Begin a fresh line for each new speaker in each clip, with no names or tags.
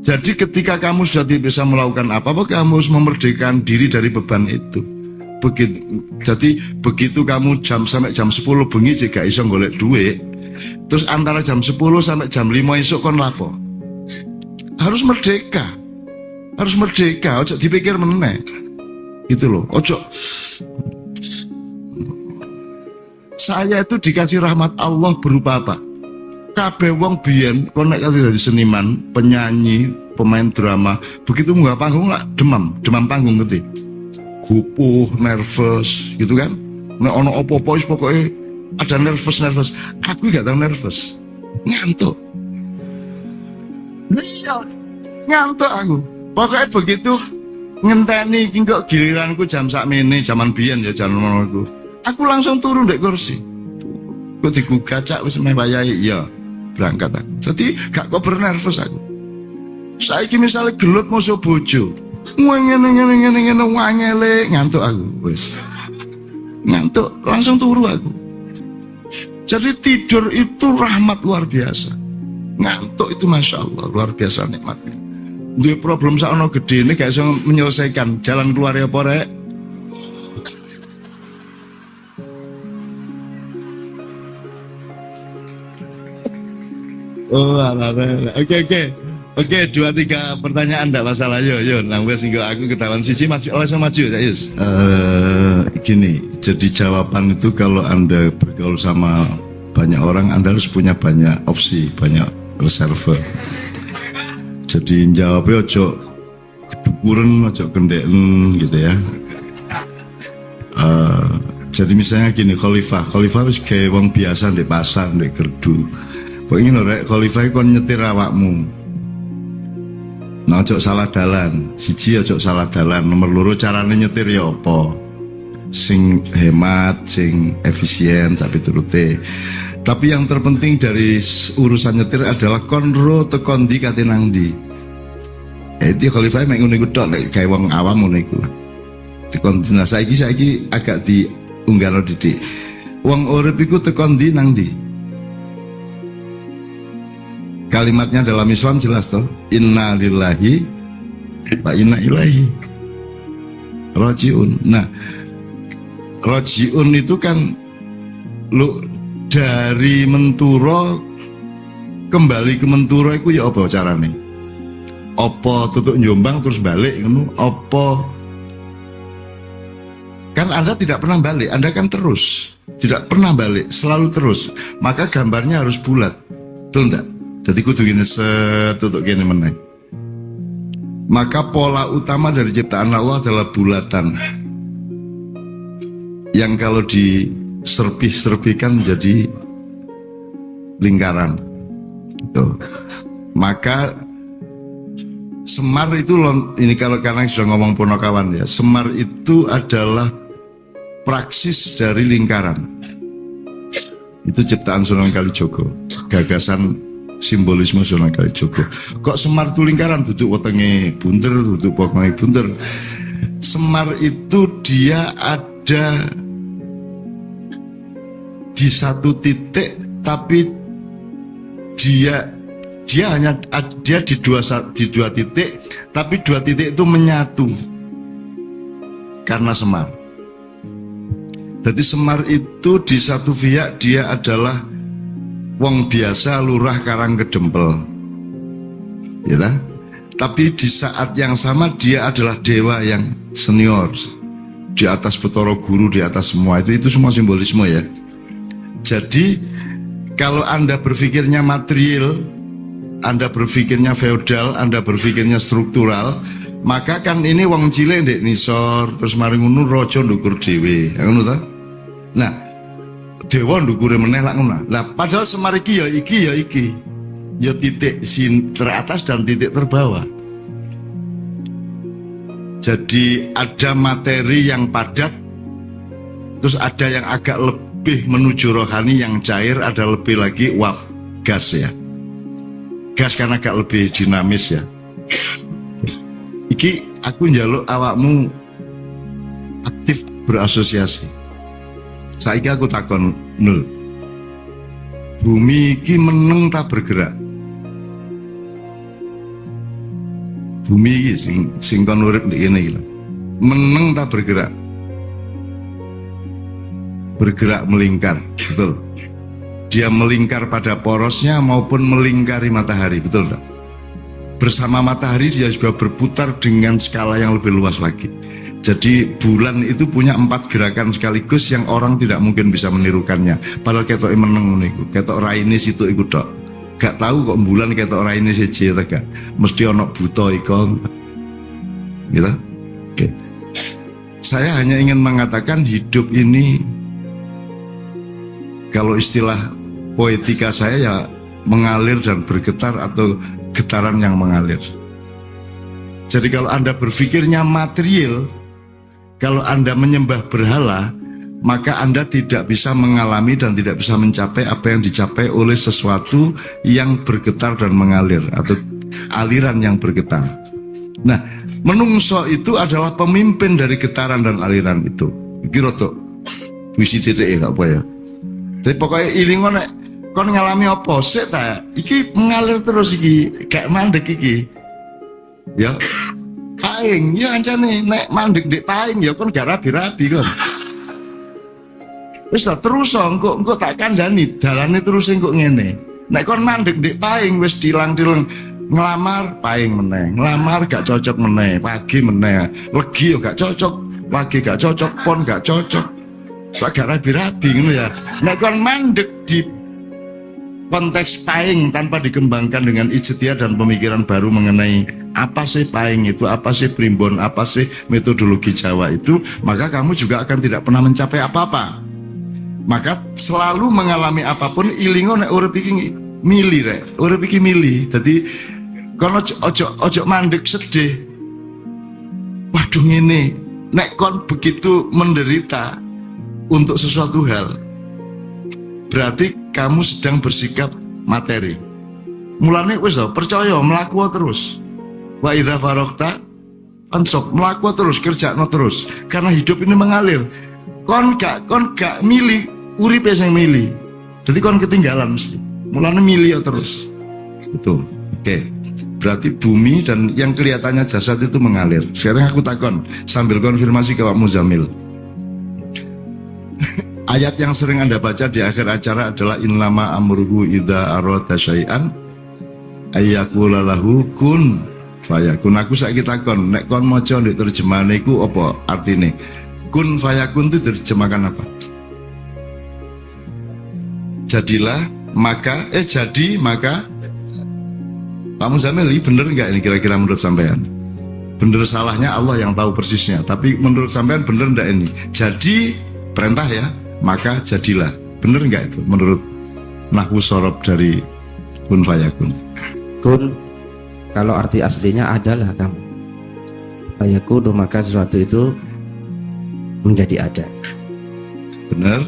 Jadi ketika kamu sudah tidak bisa melakukan apa-apa, kamu harus memerdekakan diri dari beban itu. Jadi begitu kamu sampai jam 10 bengi jika iso golek duit, terus antara jam 10 sampai jam 5 esok kon lapo. Harus merdeka. Ojo dipikir meneh. Gitu loh. Ojo. Saya itu dikasih rahmat Allah berupa apa? Kabeh wong biyen kon nek dadi seniman, penyanyi, pemain drama, begitu munggah panggung lah demam panggung ngerti. Gupuh, nervous, gitu kan? Nek ono opo-opo wis pokoke ada nervous. Aku gak tau nervous. Ngantuk. Iya, ngantuk aku. Pokoknya begitu ngenteni iki kok giliranku jam sakmene, zaman biyen ya jaman aku. Aku langsung turun ndek kursi. Kok digugacak wis meh wayahe ya berangkat aku. Jadi gak kok nervous aku. Saiki misalnya gelut musuh bojo. Ngene wangele ngantuk aku wis. Ngantuk langsung turu aku. Jadi tidur itu rahmat luar biasa. Ngantuk itu masya Allah luar biasa nikmatnya. Duwe problem sakno gede ini gak iso menyelesaikan, jalan keluar ya apa rek? Oh, Oke, 2-3 pertanyaan enggak masalah. Yo, nang wis engko aku ketahuan siji maju, langsung maju ya, Yus. Gini, jadi jawaban itu kalau Anda bergaul sama banyak orang, Anda harus punya banyak opsi, banyak reserve. Jadi jawabnya ojo kedukuran, ojo kendeken gitu ya. Jadi misalnya gini, Khalifah harus kayak wong biasa di pasar, di gerdu. Pokoknya lho rek, Khalifah kon nyetir awakmu. Nah, ojo salah dalan. Siji ojo salah dalan. Nomor loro carane nyetir ya apa? Sing hemat, sing efisien, tapi turute. Tapi yang terpenting dari urusan nyetir adalah konro tekon ndi kate nang ndi. Itu Khalifah mek ngono iku tok nek gawe wong awam ngono iku. Tekon dina saiki agak diunggahno didik. Wong urip iku tekon ndi nang ndi? Kalimatnya dalam Islam jelas toh, inna lillahi wa inna ilaihi rajiun. Nah, rajiun itu kan lu dari menturo kembali ke menturo itu ya apa carane? Apa tutuk Jombang terus balik ngono? Apa kan Anda tidak pernah balik, Anda kan terus tidak pernah balik, selalu terus. Maka gambarnya harus bulat, betul enggak? Jadi kudu gini setutuk gini meneh. Maka pola utama dari ciptaan Allah adalah bulatan, yang kalau diserpih-serpihkan menjadi lingkaran. Tuh. Maka Semar itu ini kalau karena sudah ngomong Ponokawan ya, Semar itu adalah praksis dari lingkaran. Itu ciptaan Sunan Kalijogo, gagasan simbolisme Sunan Kalijogo. Kok Semar itu lingkaran, duduk wetenge bunter, duduk pokoknya bunter. Semar itu dia ada di satu titik, tapi dia di dua titik, tapi dua titik itu menyatu karena Semar. Jadi Semar itu di satu pihak dia adalah wong biasa lurah Karang Kedempel, ya kan? Tapi di saat yang sama dia adalah dewa yang senior, di atas Betara Guru, di atas semua itu semua simbolisme ya. Jadi kalau Anda berpikirnya material, Anda berpikirnya feodal, Anda berpikirnya struktural, maka kan ini wong cilik ndek nisor, terus mari ngono raja ndukur dhewe, ngono ta? Nah, dewa ndukure meneh lak ngono. Lah padahal Semar iki ya iki. Ya titik teratas dan titik terbawah. Jadi ada materi yang padat, terus ada yang agak lebih menuju rohani, yang cair, ada lebih lagi uap gas ya. Gas kan agak lebih dinamis ya. Iki aku njaluk awakmu aktif berasosiasi. Saiki aku takon nul. Bumi iki meneng tak bergerak? bumi iki sing kon urip ndek kene iki lho. Meneng ta bergerak? Bergerak melingkar, betul. Dia melingkar pada porosnya maupun melingkari matahari, betul tak? Bersama matahari dia juga berputar dengan skala yang lebih luas lagi. Jadi bulan itu punya 4 gerakan sekaligus yang orang tidak mungkin bisa menirukannya. Padahal ketok meneng niku, ketok raine situ iku tok. Gak tahu kok bulan ketok raine siji ta gak. Mesti ono buta iko. Gitu. Oke. Saya hanya ingin mengatakan hidup ini, kalau istilah poetika saya ya mengalir dan bergetar atau getaran yang mengalir. Jadi kalau Anda berpikirnya material, kalau Anda menyembah berhala, maka Anda tidak bisa mengalami dan tidak bisa mencapai apa yang dicapai oleh sesuatu yang bergetar dan mengalir atau aliran yang bergetar. Nah, menungso itu adalah pemimpin dari getaran dan aliran itu. Iki rotok puisi titik ya gak apa ya. Jadi pokoknya ilingo nek kon ngalami apa sik ta? Iki mengalir terus iki, gak mandek iki. Ya. Paing, ya ancane nek mandek ndek paing ya kon gak rabi-rabi kon. Wis terus engko tak kandhani, dalane terus engko ngene. Nek kon mandek ndek paing wis dilang-dilang ngelamar paing meneh, ngelamar gak cocok meneh, pagi meneh, legi yo gak cocok, pagi gak cocok, pon gak cocok. Gak rabi-rabi ngono ya. Nek kon mandek di konteks paing tanpa dikembangkan dengan ijtihad dan pemikiran baru mengenai apa sih paing itu, apa sih primbon, apa sih metodologi Jawa itu, maka kamu juga akan tidak pernah mencapai apa-apa. Maka selalu mengalami apapun ilingo nek urip iki mili rek, urip iki mili. Dadi kon ojo mandek sedih. Waduh ngene, nek kon begitu menderita untuk sesuatu hal, berarti kamu sedang bersikap materi. Mulane wis percaya mlaku terus. Wa idza faraqta ansop, mlaku terus, kerjakno terus. Karena hidup ini mengalir. Kon gak milih, uripe sing milih. Jadi kon ketinggalan mesti. Mulane milih terus. Itu. Oke. Berarti bumi dan yang kelihatannya jasad itu mengalir. Sekarang aku takon sambil konfirmasi ke Pak Muzamil. Ayat yang sering Anda baca di akhir acara adalah innama amruhu idza arada syai'an ayyaqula lahu kun fayakun. Aku saiki takon, nek kon maca ndek terjemahane iku apa artine? Kun fayakun itu terjemahkan apa? Jadilah maka jadi maka. Pak Muzamil, ini bener nggak ini kira-kira menurut sampean? Bener salahnya Allah yang tahu persisnya. Tapi menurut sampean bener nggak ini? Jadi perintah ya, maka jadilah. Bener nggak itu menurut nahwu sorob dari kun fayakun?
Kun kalau arti aslinya adalah kamu. Fayakun maka sesuatu itu menjadi ada.
Bener?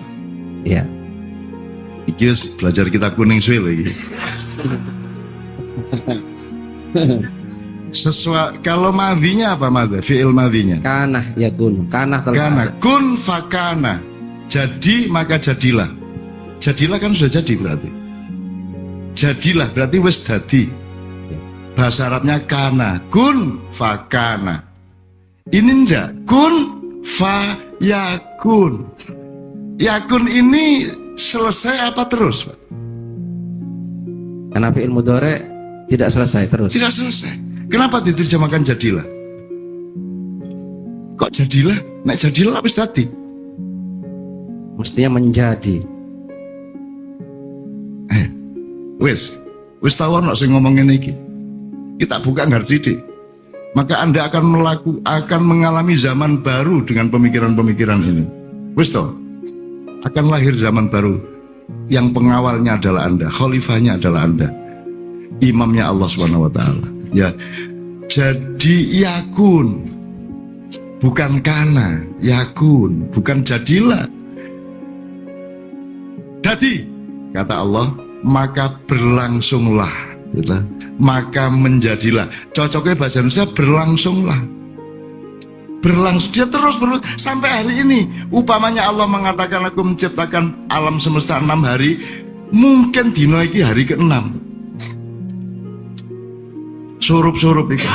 Ya.
Iki belajar kitab kuning suwe lagi. Kalau madhinya apa madha? Fi'il madhinya
Kanah yakun. Kanah
kana. Kun fakana. Jadi maka jadilah. Jadilah kan sudah jadi berarti. Jadilah berarti wis dadi. Bahasa Arabnya kana. Kun fakana. Ini ndak. Kun fayakun. Yakun ini selesai apa terus, Pak?
Karena fi'il mudhari tidak selesai terus.
Tidak selesai. Kenapa diterjemahkan jadilah? Kok jadilah? Nek jadilah habis tadi.
Mestinya menjadi.
Wis tahu ono sing ngomong ngene iki. Kita buka ngerti. Maka Anda akan mengalami zaman baru dengan pemikiran-pemikiran ini. Wis toh? Akan lahir zaman baru yang pengawalnya adalah Anda, khalifahnya adalah Anda. Imamnya Allah Subhanahu wa taala. Ya. Jadi yakun. Bukan kana, yakun, bukan jadilah. Jadi kata Allah, maka berlangsunglah, gitu. Maka menjadilah. Cocoknya bahasa Indonesia berlangsunglah. Berlangsung, dia terus sampai hari ini. Upamanya Allah mengatakan aku menciptakan alam semesta 6 hari, mungkin dino iki hari ke-6. Surup-surup itu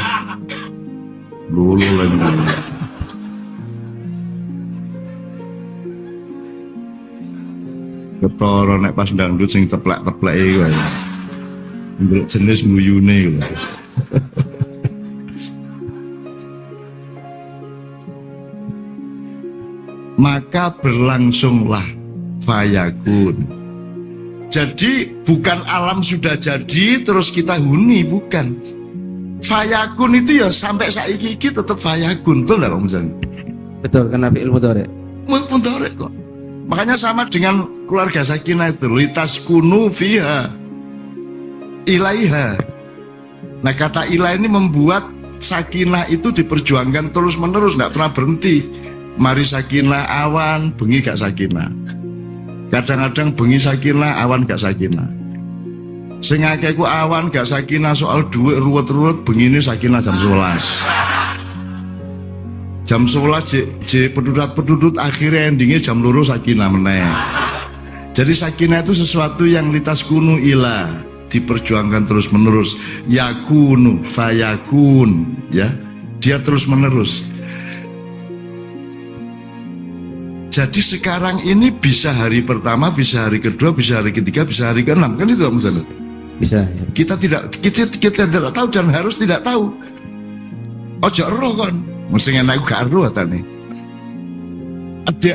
Lulu lagi. Ketara nek pas dangdut sing teplek-teplek iku. Ndelok jenis guyune iku. Maka berlangsunglah fayakun. Jadi bukan alam sudah jadi terus kita huni, bukan. Fayakun itu ya sampai saiki iki tetap fayakun, betul enggak Pak Muzan?
Betul, karena fi'il mudhari.
Mudhari kok. Makanya sama dengan keluarga Sakinah itu, litas kunu fiha ilaiha. Nah kata ilah ini membuat Sakinah itu diperjuangkan terus menerus, enggak pernah berhenti. Mari Sakinah awan, bengi gak Sakinah. Kadang-kadang bengi Sakinah, awan gak Sakinah. Sing akeh ku awan gak Sakinah soal duit ruwet-ruwet, bengine Sakinah jam 11. Jam 11 je pedudut akhirnya endingnya jam 2 Sakinah meneh. Jadi Sakinah itu sesuatu yang litas kunu ilah, diperjuangkan terus menerus. Yakunu fayakun, ya. Dia terus menerus. Jadi sekarang ini bisa hari pertama, bisa hari kedua, bisa hari ketiga, bisa hari ke-6, kan itu Pak Muzan?
Bisa. Ya.
Kita tidak tahu dan harus tidak tahu. Ojo roh kan, mesti enak gak roh tadi.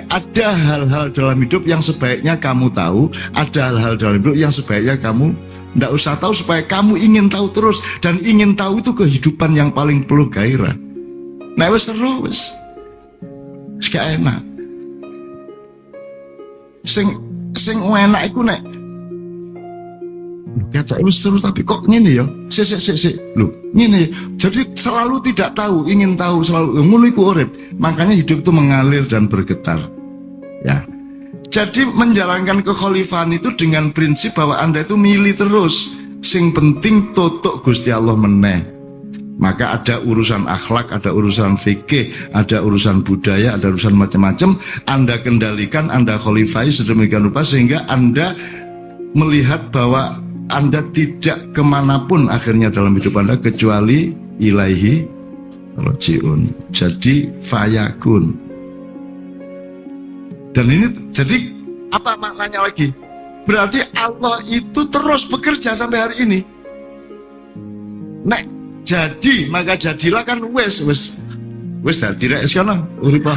Ada hal-hal dalam hidup yang sebaiknya kamu tahu, ada hal-hal dalam hidup yang sebaiknya kamu tidak usah tahu supaya kamu ingin tahu terus, dan ingin tahu itu kehidupan yang paling perlu gairah. Nah wes seru wes, gak enak. Sing enak iku nek kata wis seru tapi kok ngene ya. Sik. Lho, ngene. Jadi selalu tidak tahu, ingin tahu selalu. Ngono iku urip. Makanya hidup itu mengalir dan bergetar. Ya. Jadi menjalankan kekhalifahan itu dengan prinsip bahwa Anda itu milih terus. Sing penting totok Gusti Allah meneh. Maka ada urusan akhlak, ada urusan fikih, ada urusan budaya, ada urusan macam-macam. Anda kendalikan, Anda khalifai sedemikian rupa sehingga Anda melihat bahwa Anda tidak kemanapun akhirnya dalam hidup Anda kecuali ilaihi rajiun. Jadi fayakun. Dan ini jadi apa maknanya lagi? Berarti Allah itu terus bekerja sampai hari ini. Nek jadi maka jadilah kan wes dadi rek sekono uripa.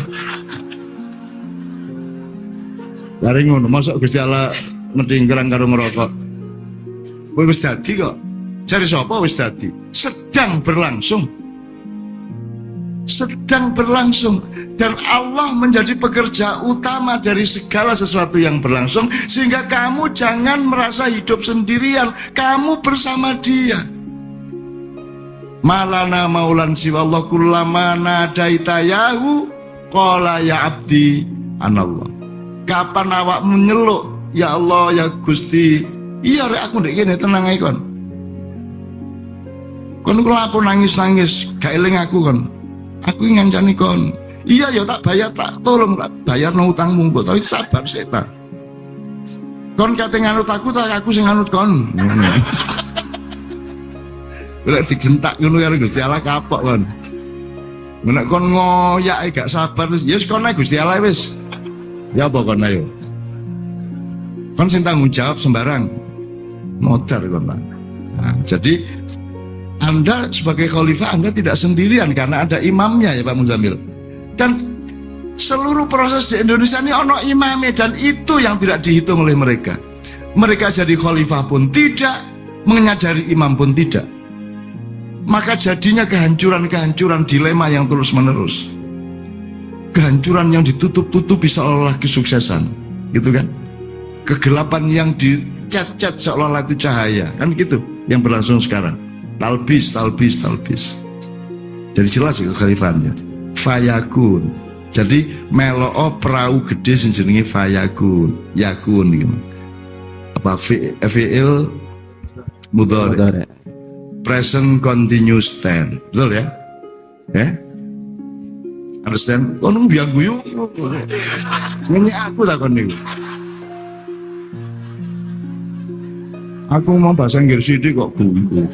Lari ngono, masuk Gusti Allah mentingkerang karo ngerokok. Wis dadi kok. Cari sapa wis dadi? Sedang berlangsung. Dan Allah menjadi pekerja utama dari segala sesuatu yang berlangsung sehingga kamu jangan merasa hidup sendirian, kamu bersama Dia. Malana maulan siwallah kullama nadaita yahu qala ya abdi anallah. Kapan awakmu nyeluk ya Allah ya Gusti, iya rek aku ndek kene tenang ae kon. Kon ku lapo nangis-nangis gak eling aku kon. Aku ngancani kon. Iya ya tak bayar, tak tolong tak bayar no utangmu mbok tapi sabar sik ta. Kon kate nganut aku tak aku sing nganut kon. Lek digentak ngono karo Gusti Allah kapok kon. Nek kon ngoyak gak sabar terus ya wis kon ae Gusti Allah wis. Ya apa kon ayo. Kon sing tanggung jawab sembarang. Modar kon. Nah, jadi Anda sebagai khalifah Anda tidak sendirian karena ada imamnya ya Pak Muzamil. Dan seluruh proses di Indonesia ini ono imamnya dan itu yang tidak dihitung oleh mereka. Mereka jadi khalifah pun tidak, menyadari imam pun tidak. Maka jadinya kehancuran-kehancuran dilema yang terus-menerus. Kehancuran yang ditutup-tutupi seolah-olah kesuksesan, gitu kan? Kegelapan yang dicat-cat seolah-olah itu cahaya, kan gitu yang berlangsung sekarang. Talbis. Jadi jelas kekhalifahannya. Fayakun. Jadi meloo perahu gede sing jenenge fayakun, yakun gitu. Apa fi'il mudhari. Present continuous tense, betul ya? Understand? Kono biang guyu. Ini aku takon niku. Aku mau bahasa Inggris sithik kok guyu.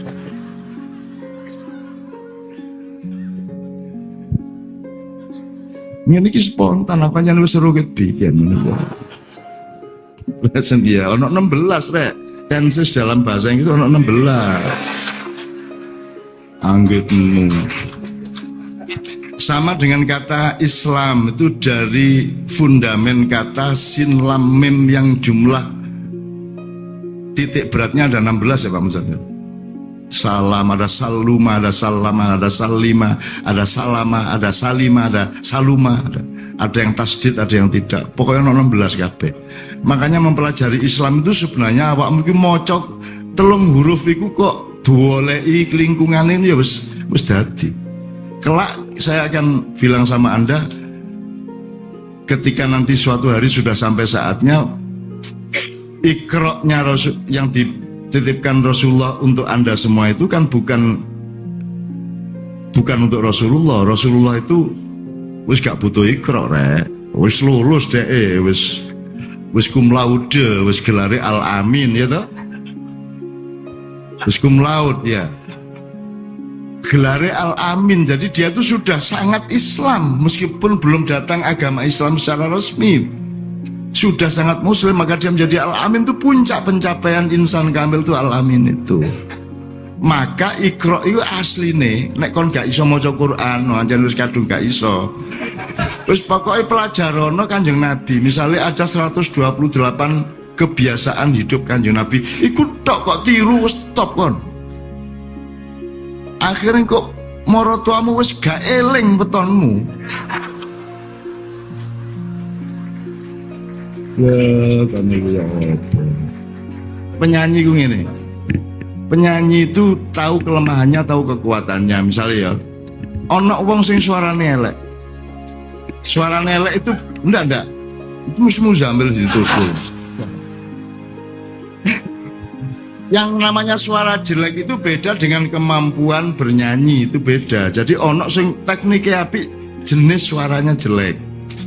Ngene iki spontan apa yang wis seru bikin ngono. Lesen dia ono 16 rek. Tenses dalam bahasa Inggris ono 16. Anggitmu. Sama dengan kata Islam itu dari fundamen kata sin lam mim yang jumlah titik beratnya ada 16 ya Pak Muzamil. Salam, ada saluma, ada salama, ada salima, ada salama, ada salima, ada saluma, ada yang tasdid, ada yang tidak. Pokoknya 16 kabeh. Makanya mempelajari Islam itu sebenarnya awak mungkin mocok telung huruf iku kok duolei lingkungan ini ya wis dadi. Kelak saya akan bilang sama Anda ketika nanti suatu hari sudah sampai saatnya ikroknya Rasul yang dititipkan Rasulullah untuk Anda semua itu kan bukan untuk Rasulullah. Rasulullah itu wis gak butuh ikrok rek, wis lulus deh, wis cum laude, wis gelare al amin ya toh, wis cum laude ya. Gelare al-amin, jadi dia itu sudah sangat Islam meskipun belum datang agama Islam secara resmi, sudah sangat muslim, maka dia menjadi al-amin. Itu puncak pencapaian insan kamil itu al-amin itu. Maka ikro itu asli nih nek kon gak iso maca Quran anjen wis kadung gak iso, terus pokoknya pelajarono Kanjeng Nabi. Misalnya ada 128 kebiasaan hidup Kanjeng Nabi, ikut tok kok tiru wis stop kon. Akhirnya kok moro tuamu wis gak eling betonmu. Ya kan iku ya. Penyanyi ku ngene. Penyanyi itu tahu kelemahannya, tahu kekuatannya. Misalnya ya, ono wong sing suarane elek. Suarane elek itu enggak. Itu mesti Muzamil ditutur. Yang namanya suara jelek itu beda dengan kemampuan bernyanyi, itu beda. Jadi ono sing tekniknya apik, jenis suaranya jelek.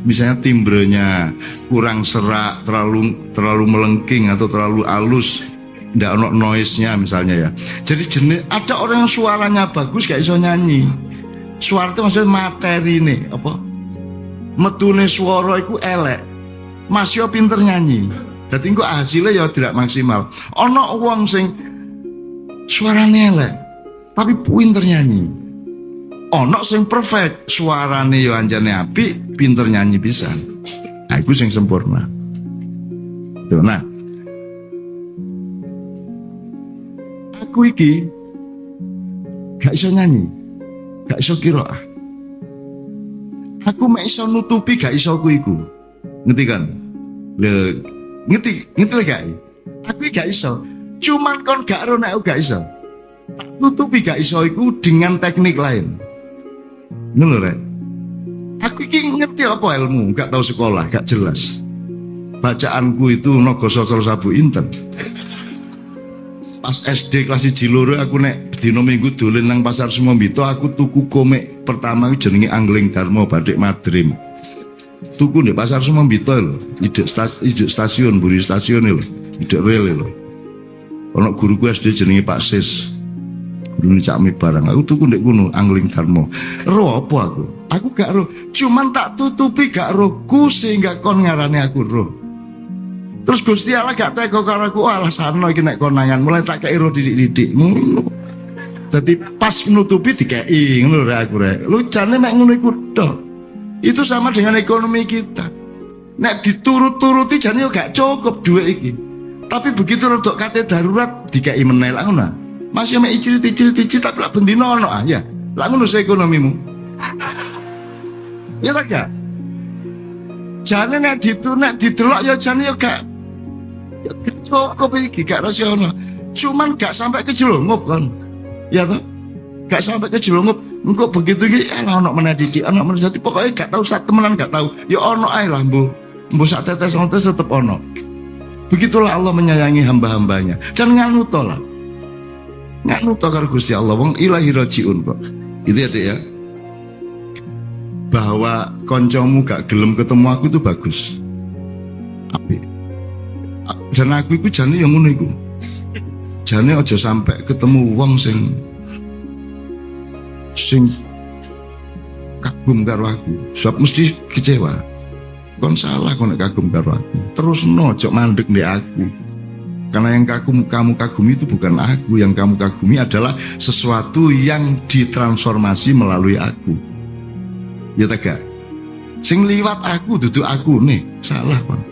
Misalnya timbrenya kurang serak, terlalu melengking atau terlalu halus, ndak ono noise-nya misalnya ya. Jadi jenis ada orang yang suaranya bagus gak iso nyanyi. Suara itu maksudnya materi nih, apa? Metune suara itu elek. Masih pinter nyanyi. Dadi engko hasilnya ya tidak maksimal. Ono wong sing suarane elek tapi pinter nyanyi. Ono sing perfect, suarane ya anjane apik, pinter nyanyi bisa. Nah, iku sing sempurna. Tuh, nah. Aku iki gak iso nyanyi, gak iso qiraah. Aku mek iso nutupi gak iso iku. Ngerti kan? Ngerti gak? Aku gak iso. Cuman kon gak ero nek gak iso. Tak tutupi gak iso iku dengan teknik lain. Ngono rek. Aku iki ngerti apa ilmu, gak tahu sekolah, gak jelas. Bacaanku itu naga sastra sabu inten. Pas SD kelas 1 loro aku nek dina Minggu dolen nang pasar Sumambito, aku tuku komik pertama jenenge Angling Dharma Badik Madrim. Tuku di pasar Sumambito lho, idek stasiun, buri stasiun lho, idek rel lho. Ono guruku SD jenenge Pak Sis. Guru Cak Mi barang. Aku tuku ndek kono Angling Dharma. Ro apa aku? Aku gak ro, cuman tak tutupi gak rohku sehingga kon ngarani aku roh. Terus Gusti Allah gak tega karo aku, alasane iki nek konangan mulai tak kei roh didik-didik. Dadi pas nutupi dikei ngono rek aku rek. Lu jane mek ngono iku tok. Itu sama dengan ekonomi kita. Nek diturut-turuti jane yo gak cukup duit iki. Tapi begitu rodok kate darurat dikai menel ngono. Masih mek icil-icil tapi lak bendino ono ya. Lah ngono ekonomimu. Ya tak ya? Jane nek didelok ya jane yo gak cukup iki, gak rasiono. Cuman gak sampai kejelungup kan. Ya toh? Gak sampai kejelungup. Engko begitu iki ana ono meneh didik, ana meneh dadi pokoke gak tahu sak temenan gak tahu. Ya ono ae lah mbuh sak tetes tetep ono. Begitulah Allah menyayangi hamba-hambanya. Dan nganuto lah. Nganuto karo Gusti Allah wong ilahi rajiun kok. Gitu ya, Dek ya. Bahwa koncomu gak gelem ketemu aku itu bagus. Apik. Dan aku iku jane yang ngono iku. Jane aja sampai ketemu wong sing kagum karo aku, sebab mesti kecewa. Kon salah kon nek kagum karo aku. Terus ojo mandek ndek aku. Karena yang kamu kagumi itu bukan aku, yang kamu kagumi adalah sesuatu yang ditransformasi melalui aku. Ya tak? Sing liwat aku duduk aku nih, salah kon.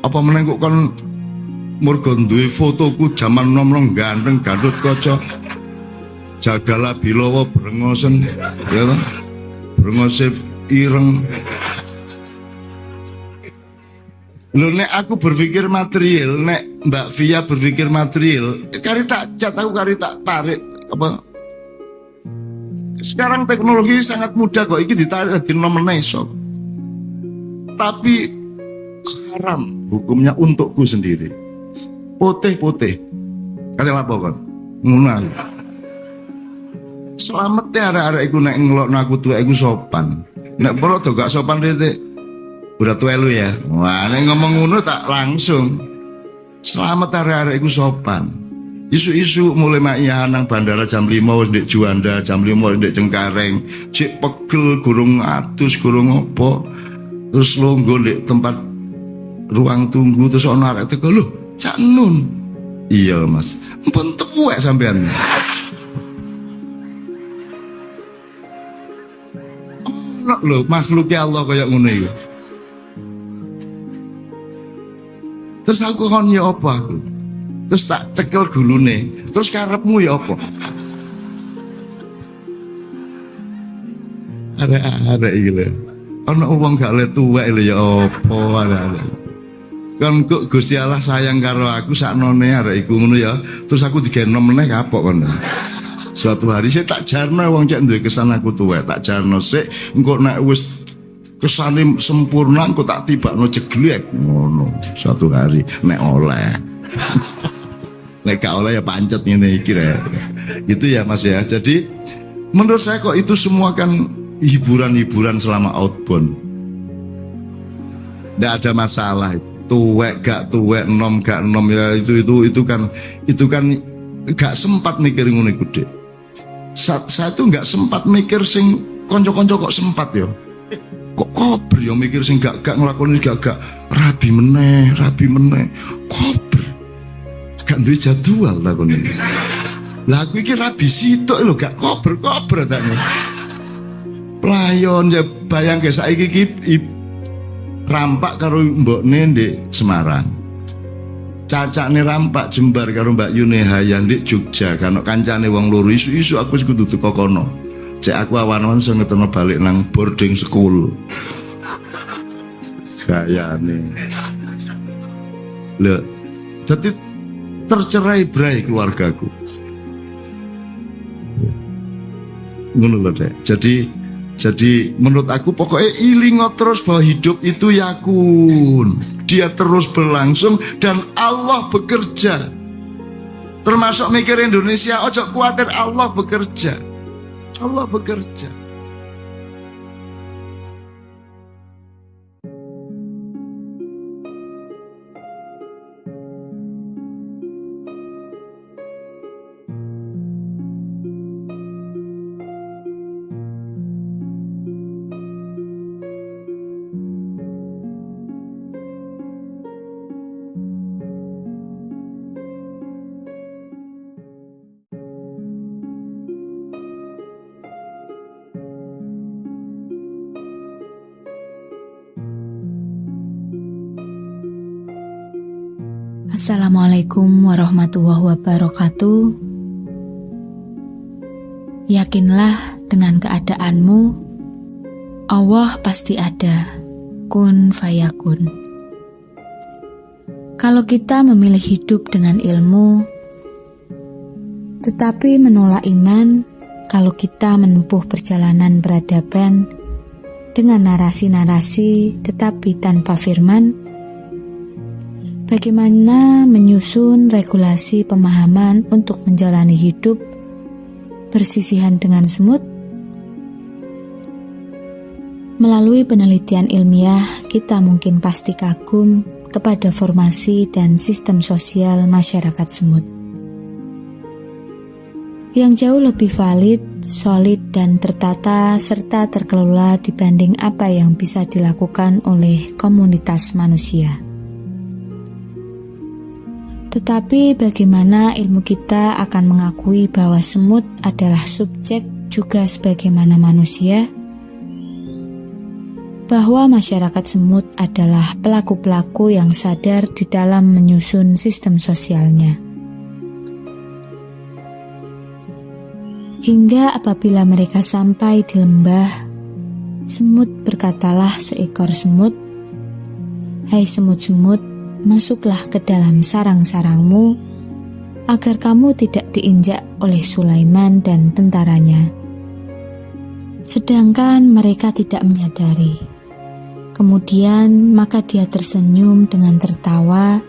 Apa meneng kok kon murgo duwe fotoku jaman nom-nom ganteng gandut kaca. Jagala bilawa brengosen, ya toh? Brengose ireng. Lho nek aku berpikir material, nek Mbak Via berpikir material, kari tak cat aku kari tak tarik apa? Sekarang teknologi sangat mudah kok, iki ditarik di nomor iso. Tapi haram hukumnya untukku sendiri. Putih-putih. Kali apa kan? Ngono. Selamat ya arek-arek iku nek ngelokno aku tuwek iku sopan. Nek perlu to gak sopan titik. Udah tua lu ya. Wah, nek ngomong ngono tak langsung. Selamat arek-arek iku sopan. Isu-isu mulai maiya nang bandara jam 5 wis ndek Juanda, jam 5 ndek Cengkareng. Cek pegel gurung atus, gurung opo. Terus longgo ndek tempat ruang tunggu terus ono arek teko lho, Cak Nun. Iya, Mas. Mpun tuwek sampean. Oh, lho, makhluknya Allah kayak ngono iku. Terus aku kon ya apa aku? Terus tak cekel gulune. Terus karepmu ya apa? Arek-arek iki lho. Ana wong gak le tuwek lho ya apa arek-arek. Kan kok Gusti Allah sayang karo aku saknone arek iku ngono ya. Terus aku digeno meneh kapok kon. Suatu hari saya tak jarno wong cek duwe kesan aku tuwek, tak jarno sik engko nek wis kesane sempurna kok tak tibakno jeglek ngono suatu hari nek oleh nek gak oleh ya pancet ngene iki gitu ya Mas ya. Jadi menurut saya kok itu semua kan hiburan-hiburan selama outbound, ndak ada masalah. Tuwek gak tuwek, nom gak nom ya itu kan gak sempat mikir ngono iku Dik. Saya tuh gak sempat mikir sing konco-konco kok sempat ya. Kok kober ya mikir sing gak ngelakoni gak rabi meneh kober gak duwe jadwal takon iki. Lah aku iki rabi sitok lho gak kober takne. Playon ya bayangke saiki iki rampak karo mbokne ndek Semarang. Cacakne rampak jembar karo Mbak Yune Hayang ndek Jogja kan kancane wong loro isu-isu aku wis kudu teko kono. Cek aku awan-awan iso ngeteno balik nang boarding school. Gayane. Lho, jadi tercerai berai keluargaku. Ngono lho, Dek. Jadi menurut aku pokoknya ilingo terus bahwa hidup itu yakun. Dia terus berlangsung dan Allah bekerja. Termasuk mikir Indonesia, ojo khawatir Allah bekerja. Allah bekerja.
Assalamualaikum warahmatullahi wabarakatuh. Yakinlah dengan keadaanmu, Allah pasti ada. Kun fayakun. Kalau kita memilih hidup dengan ilmu, tetapi menolak iman, kalau kita menempuh perjalanan peradaban dengan narasi-narasi tetapi tanpa firman, bagaimana menyusun regulasi pemahaman untuk menjalani hidup bersisihan dengan semut? Melalui penelitian ilmiah, kita mungkin pasti kagum kepada formasi dan sistem sosial masyarakat semut. Yang jauh lebih valid solid dan tertata serta terkelola dibanding apa yang bisa dilakukan oleh komunitas manusia. Tetapi bagaimana ilmu kita akan mengakui bahwa semut adalah subjek juga sebagaimana manusia? Bahwa masyarakat semut adalah pelaku-pelaku yang sadar di dalam menyusun sistem sosialnya. Hingga apabila mereka sampai di lembah, semut berkatalah seekor semut, "Hai semut-semut, masuklah ke dalam sarang-sarangmu, agar kamu tidak diinjak oleh Sulaiman dan tentaranya." Sedangkan mereka tidak menyadari. Kemudian maka dia tersenyum dengan tertawa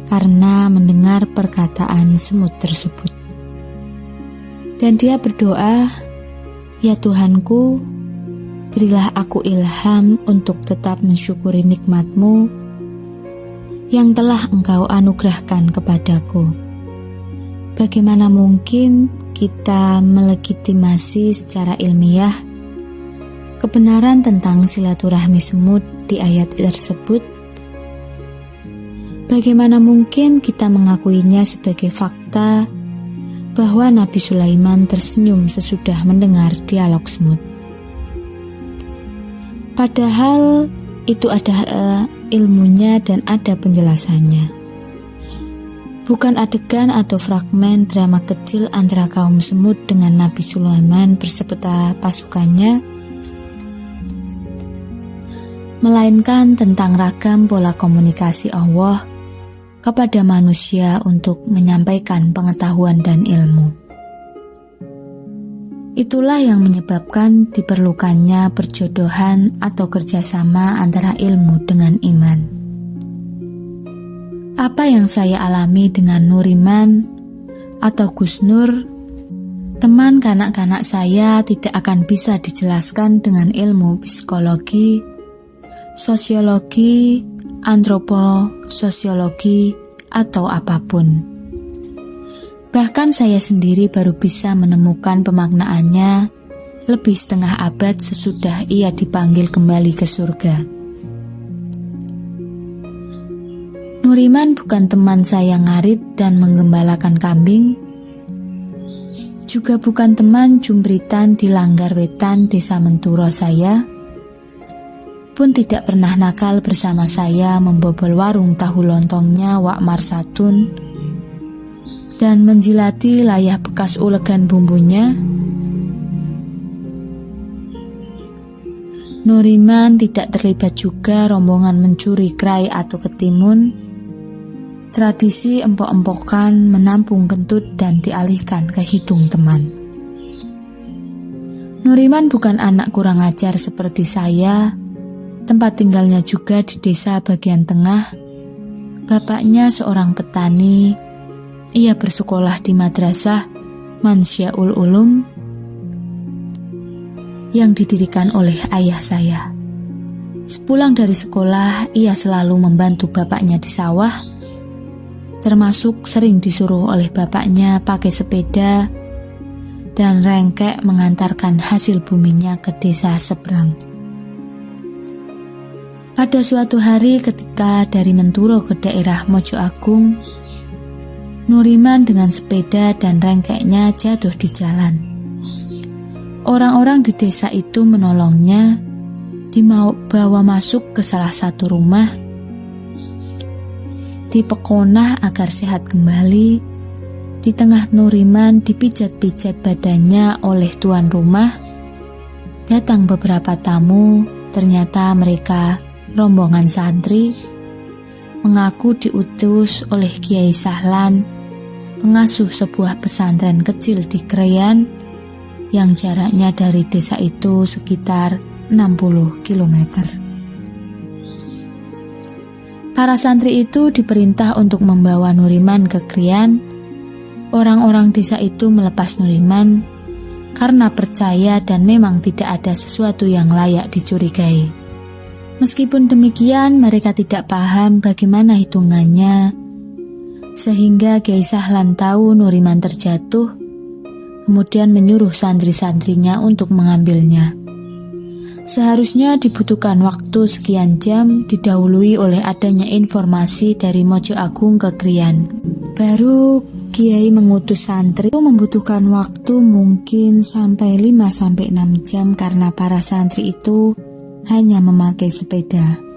karena mendengar perkataan semut tersebut. Dan dia berdoa, "Ya Tuhanku, berilah aku ilham untuk tetap mensyukuri nikmat-Mu yang telah Engkau anugerahkan kepadaku." Bagaimana mungkin kita melegitimasi secara ilmiah kebenaran tentang silaturahmi semut di ayat tersebut? Bagaimana mungkin kita mengakuinya sebagai fakta bahwa Nabi Sulaiman tersenyum sesudah mendengar dialog semut? Padahal itu ada ilmunya dan ada penjelasannya. Bukan adegan atau fragmen drama kecil antara kaum semut dengan Nabi Sulaiman beserta pasukannya, melainkan tentang ragam pola komunikasi Allah kepada manusia untuk menyampaikan pengetahuan dan ilmu. Itulah yang menyebabkan diperlukannya perjodohan atau kerjasama antara ilmu dengan iman. Apa yang saya alami dengan Nuriman atau Gus Nur, teman kanak-kanak saya, tidak akan bisa dijelaskan dengan ilmu psikologi, sosiologi, antropososiologi, atau apapun. Bahkan saya sendiri baru bisa menemukan pemaknaannya lebih setengah abad sesudah ia dipanggil kembali ke surga. Nuriman bukan teman saya ngarit dan menggembalakan kambing, juga bukan teman jumbritan di Langgar Wetan, Desa Menturo saya, pun tidak pernah nakal bersama saya membobol warung tahu lontongnya Wak Marsatun dan menjilati layah bekas ulegan bumbunya. Nuriman tidak terlibat juga rombongan mencuri krai atau ketimun, tradisi empok-empokan menampung kentut dan dialihkan ke hidung teman. Nuriman bukan anak kurang ajar seperti saya. Tempat tinggalnya juga di desa bagian tengah. Bapaknya seorang petani. Ia bersekolah di madrasah Mansyaul Ulum yang didirikan oleh ayah saya. Sepulang dari sekolah, ia selalu membantu bapaknya di sawah, termasuk sering disuruh oleh bapaknya pakai sepeda dan rengkek mengantarkan hasil buminya ke desa seberang. Pada suatu hari ketika dari Menturo ke daerah Mojo Agung, Nuriman dengan sepeda dan rengkeknya jatuh di jalan. Orang-orang di desa itu menolongnya, dibawa masuk ke salah satu rumah, dipekonah agar sehat kembali. Di tengah Nuriman dipijat-pijat badannya oleh tuan rumah. Datang beberapa tamu, ternyata mereka rombongan santri, mengaku diutus oleh Kiai Sahlan, pengasuh sebuah pesantren kecil di Kreyan yang jaraknya dari desa itu sekitar 60 km. Para santri itu diperintah untuk membawa Nuriman ke Kreyan. Orang-orang desa itu melepas Nuriman karena percaya dan memang tidak ada sesuatu yang layak dicurigai. Meskipun demikian, mereka tidak paham bagaimana hitungannya, sehingga Kiai Sahlan tahu Nuriman terjatuh, kemudian menyuruh santri-santrinya untuk mengambilnya. Seharusnya dibutuhkan waktu sekian jam didahului oleh adanya informasi dari Mojo Agung ke Krian. Baru Kiai mengutus santri. Itu membutuhkan waktu mungkin sampai 5-6 jam karena para santri itu hanya memakai sepeda.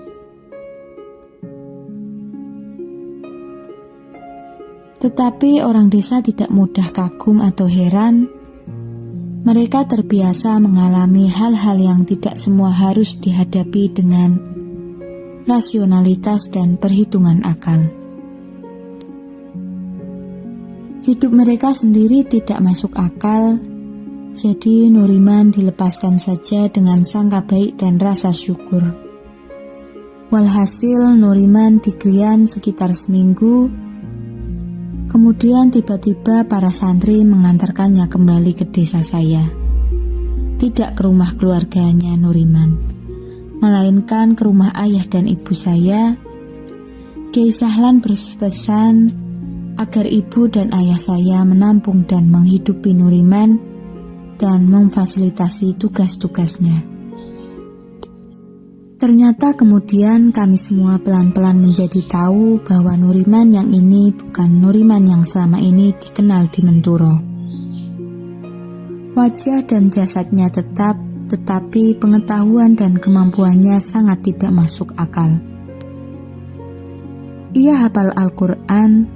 Tetapi orang desa tidak mudah kagum atau heran. Mereka terbiasa mengalami hal-hal yang tidak semua harus dihadapi dengan rasionalitas dan perhitungan akal. Hidup mereka sendiri tidak masuk akal, jadi Nuriman dilepaskan saja dengan sangka baik dan rasa syukur. Walhasil Nuriman di Krian sekitar seminggu. Kemudian tiba-tiba para santri mengantarkannya kembali ke desa saya. Tidak ke rumah keluarganya Nuriman, melainkan ke rumah ayah dan ibu saya. Kiai Sahlan berpesan agar ibu dan ayah saya menampung dan menghidupi Nuriman dan memfasilitasi tugas-tugasnya. Ternyata kemudian kami semua pelan-pelan menjadi tahu bahwa Nuriman yang ini bukan Nuriman yang selama ini dikenal di Menturo. Wajah dan jasadnya tetap, tetapi pengetahuan dan kemampuannya sangat tidak masuk akal. Ia hafal Al-Quran,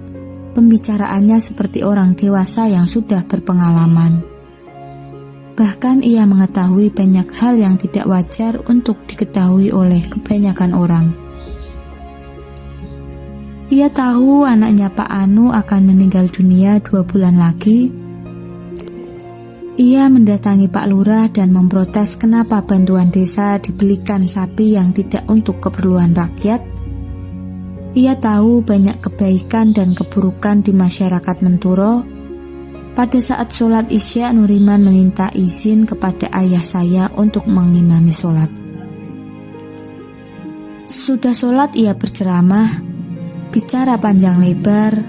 pembicaraannya seperti orang dewasa yang sudah berpengalaman. Bahkan ia mengetahui banyak hal yang tidak wajar untuk diketahui oleh kebanyakan orang. Ia tahu anaknya Pak Anu akan meninggal dunia 2 bulan lagi. Ia mendatangi Pak Lurah dan memprotes kenapa bantuan desa dibelikan sapi yang tidak untuk keperluan rakyat. Ia tahu banyak kebaikan dan keburukan di masyarakat Menturo. Pada saat sholat Isya, Nuriman meminta izin kepada ayah saya untuk mengimami sholat. Sesudah sholat ia berceramah, bicara panjang lebar,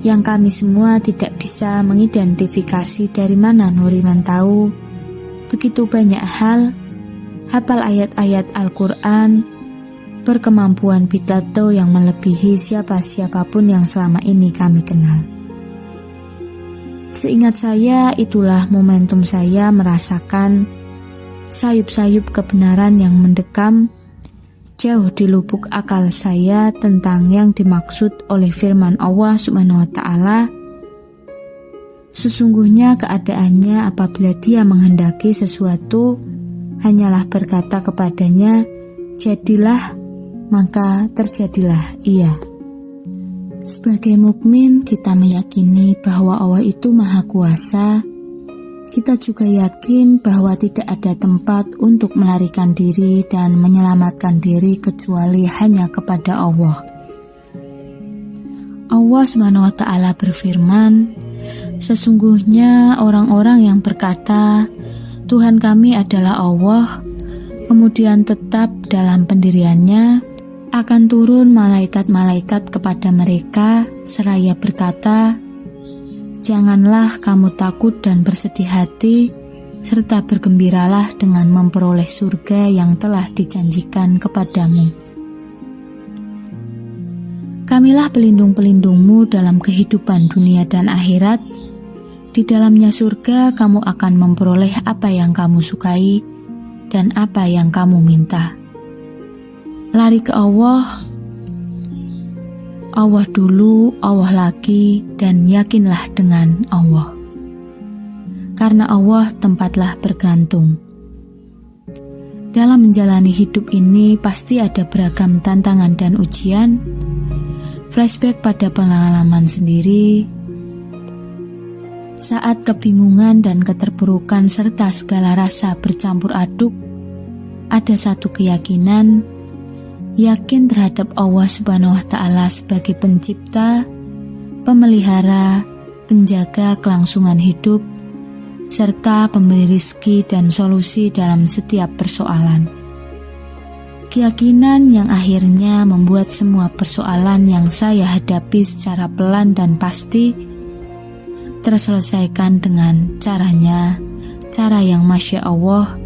yang kami semua tidak bisa mengidentifikasi dari mana Nuriman tahu begitu banyak hal, hafal ayat-ayat Al-Quran, berkemampuan pidato yang melebihi siapapun yang selama ini kami kenal. Seingat saya, itulah momentum saya merasakan sayup-sayup kebenaran yang mendekam jauh di lubuk akal saya tentang yang dimaksud oleh firman Allah Subhanahu wa Ta'ala. Sesungguhnya keadaannya apabila dia menghendaki sesuatu hanyalah berkata kepadanya, jadilah, maka terjadilah ia. Sebagai mukmin, kita meyakini bahwa Allah itu Maha Kuasa. Kita juga yakin bahwa tidak ada tempat untuk melarikan diri dan menyelamatkan diri kecuali hanya kepada Allah. Allah SWT berfirman, sesungguhnya orang-orang yang berkata, Tuhan kami adalah Allah, kemudian tetap dalam pendiriannya, akan turun malaikat-malaikat kepada mereka seraya berkata, janganlah kamu takut dan bersedih hati, serta bergembiralah dengan memperoleh surga yang telah dijanjikan kepadamu. Kamilah pelindung-pelindungmu dalam kehidupan dunia dan akhirat. Di dalamnya surga kamu akan memperoleh apa yang kamu sukai dan apa yang kamu minta. Lari ke Allah, Allah dulu, Allah lagi, dan yakinlah dengan Allah. Karena Allah tempatlah bergantung. Dalam menjalani hidup ini pasti ada beragam tantangan dan ujian. Flashback pada pengalaman sendiri, saat kebingungan dan keterpurukan serta segala rasa bercampur aduk, ada satu keyakinan, yakin terhadap Allah Subhanahu wa Ta'ala sebagai pencipta, pemelihara, penjaga kelangsungan hidup, serta pemberi rizki dan solusi dalam setiap persoalan. Keyakinan yang akhirnya membuat semua persoalan yang saya hadapi secara pelan dan pasti terselesaikan dengan caranya, cara yang Masya Allah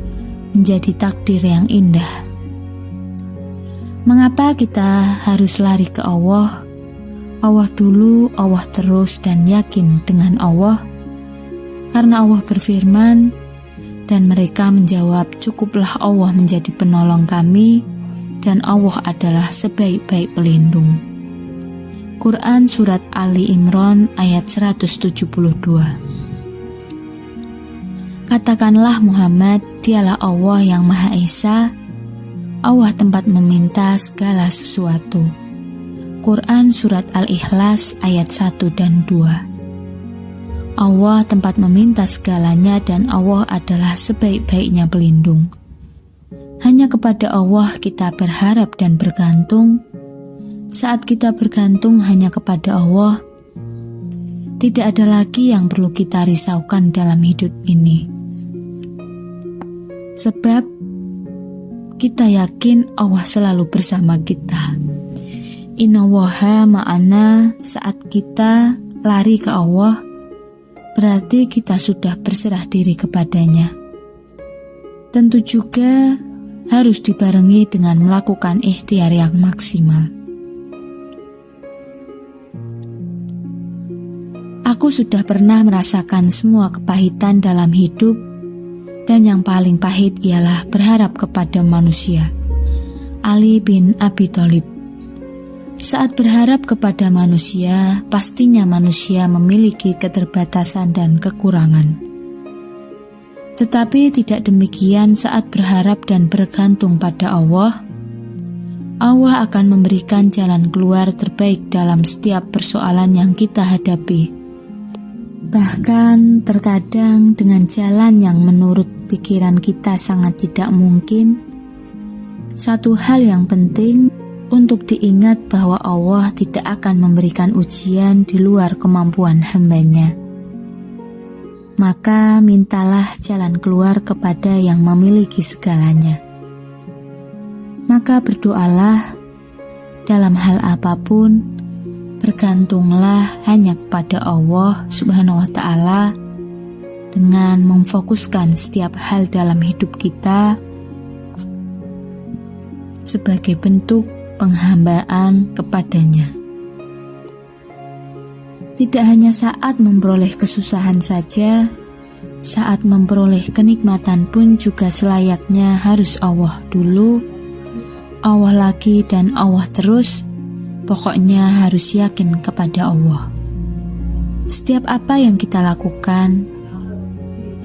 menjadi takdir yang indah. Mengapa kita harus lari ke Allah? Allah dulu, Allah terus, dan yakin dengan Allah. Karena Allah berfirman, dan mereka menjawab, cukuplah Allah menjadi penolong kami, dan Allah adalah sebaik-baik pelindung. Quran Surat Ali Imran ayat 172. Katakanlah Muhammad, dialah Allah yang Maha Esa, Allah tempat meminta segala sesuatu. Quran Surat Al-Ikhlas ayat 1 dan 2. Allah tempat meminta segalanya dan Allah adalah sebaik-baiknya pelindung. Hanya kepada Allah kita berharap dan bergantung. Saat kita bergantung hanya kepada Allah, tidak ada lagi yang perlu kita risaukan dalam hidup ini. Sebab kita yakin Allah selalu bersama kita. Innallaha ma'ana. Saat kita lari ke Allah, berarti kita sudah berserah diri kepadanya. Tentu juga harus dibarengi dengan melakukan ikhtiar yang maksimal. Aku sudah pernah merasakan semua kepahitan dalam hidup, dan yang paling pahit ialah berharap kepada manusia. Ali bin Abi Thalib. Saat berharap kepada manusia, pastinya manusia memiliki keterbatasan dan kekurangan. Tetapi tidak demikian saat berharap dan bergantung pada Allah. Allah akan memberikan jalan keluar terbaik dalam setiap persoalan yang kita hadapi. Bahkan terkadang dengan jalan yang menurut pikiran kita sangat tidak mungkin. Satu hal yang penting untuk diingat bahwa Allah tidak akan memberikan ujian di luar kemampuan hamba-Nya. Maka mintalah jalan keluar kepada yang memiliki segalanya. Maka berdoalah dalam hal apapun, bergantunglah hanya kepada Allah Subhanahu wa Ta'ala dengan memfokuskan setiap hal dalam hidup kita sebagai bentuk penghambaan kepadanya. Tidak hanya saat memperoleh kesusahan saja, saat memperoleh kenikmatan pun juga selayaknya harus Allah dulu, Allah lagi, dan Allah terus. Pokoknya harus yakin kepada Allah. Setiap apa yang kita lakukan,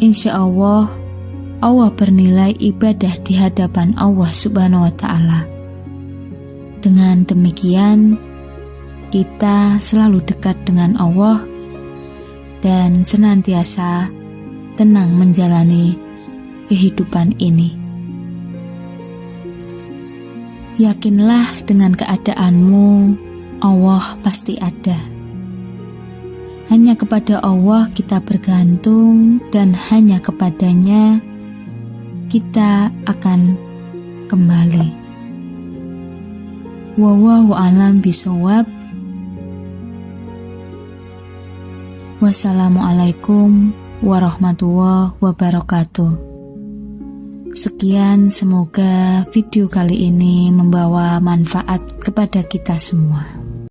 insya Allah, Allah bernilai ibadah di hadapan Allah Subhanahu wa Ta'ala. Dengan demikian, kita selalu dekat dengan Allah dan senantiasa tenang menjalani kehidupan ini. Yakinlah dengan keadaanmu, Allah pasti ada. Hanya kepada Allah kita bergantung dan hanya kepadanya kita akan kembali. Wallahu a'lam bishawab. Wassalamualaikum warahmatullahi wabarakatuh. Sekian, semoga video kali ini membawa manfaat kepada kita semua.